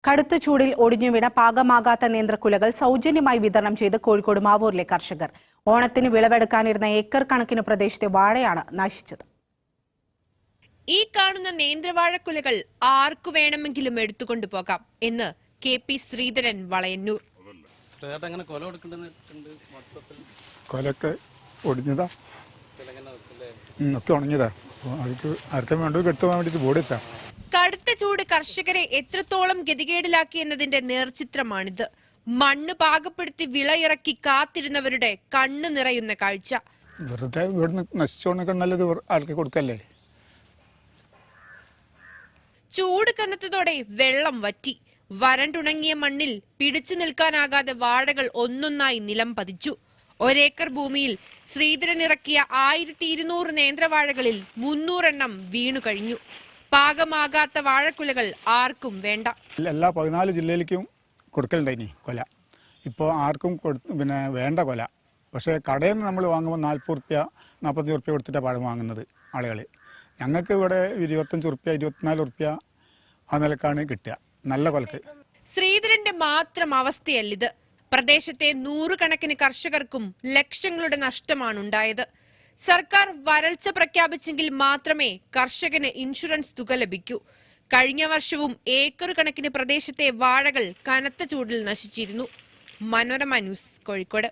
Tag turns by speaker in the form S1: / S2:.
S1: കടുത്ത ചൂടിൽ ഒടിഞ്ഞുവീണ പാകമാകാത്ത നേന്ത്രക്കുലകൾ സൗജന്യമായി വിതരണം ചെയ്ത് കോഴിക്കോട് മാവൂരിലെ കർഷകർ. ഓണത്തിന് വിളവെടുക്കാനിരുന്ന ഏക്കർ കണക്കിന് പ്രദേശത്തെ വാഴയാണ് നശിച്ചത്.
S2: ഈ കാണുന്ന നേന്ത്രവാഴക്കുലകൾ ആർക്കു വേണമെങ്കിലും എടുത്തുകൊണ്ടു പോകാം എന്ന് കെ.പി. ശ്രീധരൻ വളയന്നൂർ.
S3: കൊലൊക്കെ ഒടിഞ്ഞതാ, ഉണങ്ങിയതാ. ആർക്കും വേണ്ടത് കെട്ടുപോകാൻ വേണ്ടിട്ട് ബോർഡ് വെച്ചാ.
S2: കടുത്ത ചൂട് കർഷകരെ എത്രത്തോളം ഗതികേടിലാക്കി എന്നതിന്റെ നേർചിത്രമാണിത്. മണ്ണ് പാകപ്പെടുത്തി വിളയിറക്കി കാത്തിരുന്നവരുടെ കണ്ണു നിറയുന്ന കാഴ്ച.
S3: വെറുതെ ഇവിടുന്ന് നശിച്ചോണൊക്കെ നല്ലത് ആൾക്ക് കൊടുക്കല്ലേ.
S2: ചൂട് കനത്തതോടെ വെള്ളം വറ്റി. വരണ്ടുണങ്ങിയ മണ്ണിൽ പിടിച്ചു നിൽക്കാനാകാതെ വാഴകൾ ഒന്നൊന്നായി നിലം പതിച്ചു. ഒരേക്കർ ഭൂമിയിൽ ശ്രീധരൻ ഇറക്കിയ 1200 നേന്ത്രവാഴകളിൽ 300 എണ്ണം വീണു കഴിഞ്ഞു. പാകമാകാത്ത വാഴക്കുലകൾ ആർക്കും വേണ്ട.
S3: എല്ലാ 14 ജില്ലയിലേക്കും കൊടുക്കലുണ്ടായിനി കൊല. ഇപ്പോൾ ആർക്കും വേണ്ട കൊല. പക്ഷേ കടയിൽ നിന്ന് നമ്മൾ വാങ്ങുമ്പോൾ 40 റുപ്യ 45 റുപ്യ കൊടുത്തിട്ടാണ് പഴം വാങ്ങുന്നത് ആളുകൾ. ഞങ്ങൾക്ക് ഇവിടെ 25 റുപ്യ 24 റുപ്യ ആ നിലക്കാണ് കിട്ടുക നല്ല കൊലക്ക്.
S2: ശ്രീധരന്റെ മാത്രം അവസ്ഥയല്ലിത്. പ്രദേശത്തെ 100 കണക്കിന് കർഷകർക്കും ലക്ഷങ്ങളുടെ നഷ്ടമാണുണ്ടായത്. സർക്കാർ വരൾച്ച പ്രഖ്യാപിച്ചെങ്കിൽ മാത്രമേ കർഷകന് ഇൻഷുറൻസ് തുക ലഭിക്കൂ. കഴിഞ്ഞ വർഷവും ഏക്കർ കണക്കിന് പ്രദേശത്തെ വാഴകൾ കനത്ത ചൂടിൽ നശിച്ചിരുന്നു. മനോരമ ന്യൂസ്, കോഴിക്കോട്.